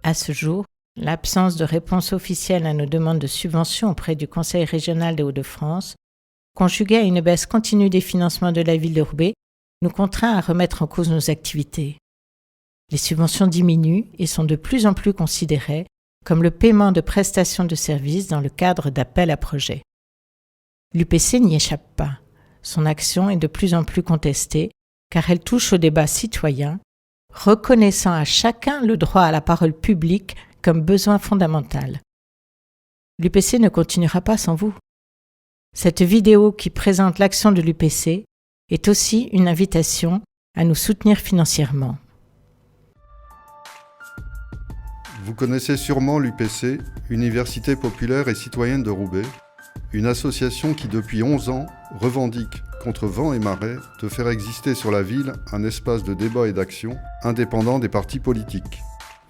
À ce jour, l'absence de réponse officielle à nos demandes de subventions auprès du Conseil régional des Hauts-de-France, conjuguée à une baisse continue des financements de la ville de Roubaix, nous contraint à remettre en cause nos activités. Les subventions diminuent et sont de plus en plus considérées comme le paiement de prestations de services dans le cadre d'appels à projets. L'UPC n'y échappe pas. Son action est de plus en plus contestée car elle touche au débat citoyen, reconnaissant à chacun le droit à la parole publique comme besoin fondamental. L'UPC ne continuera pas sans vous. Cette vidéo qui présente l'action de l'UPC est aussi une invitation à nous soutenir financièrement. Vous connaissez sûrement l'UPC, Université populaire et citoyenne de Roubaix, une association qui depuis 11 ans revendique, contre vent et marée, de faire exister sur la ville un espace de débat et d'action indépendant des partis politiques.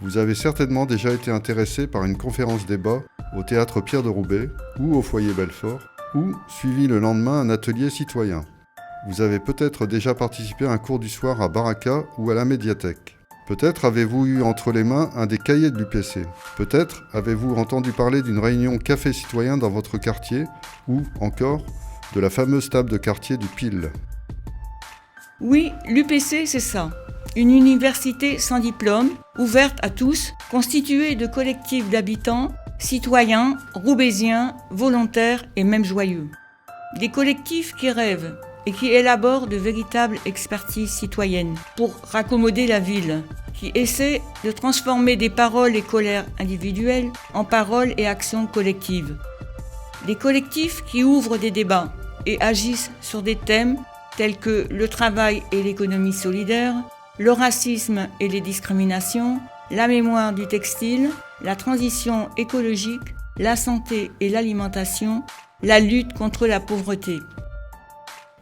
Vous avez certainement déjà été intéressé par une conférence débat au Théâtre Pierre de Roubaix ou au Foyer Belfort, ou suivi le lendemain un atelier citoyen. Vous avez peut-être déjà participé à un cours du soir à Baraka ou à la médiathèque. Peut-être avez-vous eu entre les mains un des cahiers de l'UPC. Peut-être avez-vous entendu parler d'une réunion café citoyen dans votre quartier, ou encore de la fameuse table de quartier du PIL. Oui, l'UPC, c'est ça. Une université sans diplôme, ouverte à tous, constituée de collectifs d'habitants, citoyens, roubaisiens, volontaires et même joyeux. Des collectifs qui rêvent et qui élaborent de véritables expertises citoyennes pour raccommoder la ville, qui essaient de transformer des paroles et colères individuelles en paroles et actions collectives. Des collectifs qui ouvrent des débats et agissent sur des thèmes tels que le travail et l'économie solidaire, le racisme et les discriminations, la mémoire du textile, la transition écologique, la santé et l'alimentation, la lutte contre la pauvreté.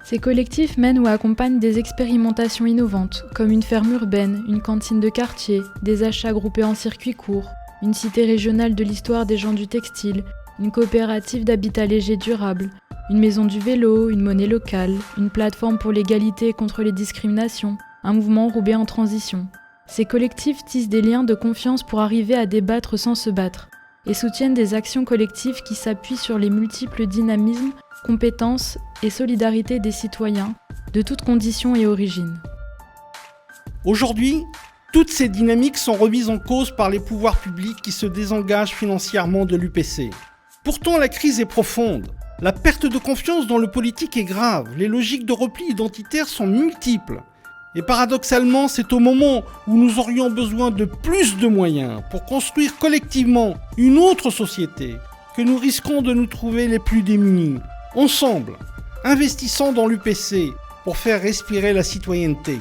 Ces collectifs mènent ou accompagnent des expérimentations innovantes, comme une ferme urbaine, une cantine de quartier, des achats groupés en circuit court, une cité régionale de l'histoire des gens du textile, une coopérative d'habitat léger durable, une maison du vélo, une monnaie locale, une plateforme pour l'égalité et contre les discriminations, un mouvement roubaix en transition. Ces collectifs tissent des liens de confiance pour arriver à débattre sans se battre et soutiennent des actions collectives qui s'appuient sur les multiples dynamismes, compétences et solidarité des citoyens de toutes conditions et origines. Aujourd'hui, toutes ces dynamiques sont remises en cause par les pouvoirs publics qui se désengagent financièrement de l'UPC. Pourtant, la crise est profonde. La perte de confiance dans le politique est grave. Les logiques de repli identitaire sont multiples. Et paradoxalement, c'est au moment où nous aurions besoin de plus de moyens pour construire collectivement une autre société que nous risquons de nous trouver les plus démunis. Ensemble, investissons dans l'UPC pour faire respirer la citoyenneté.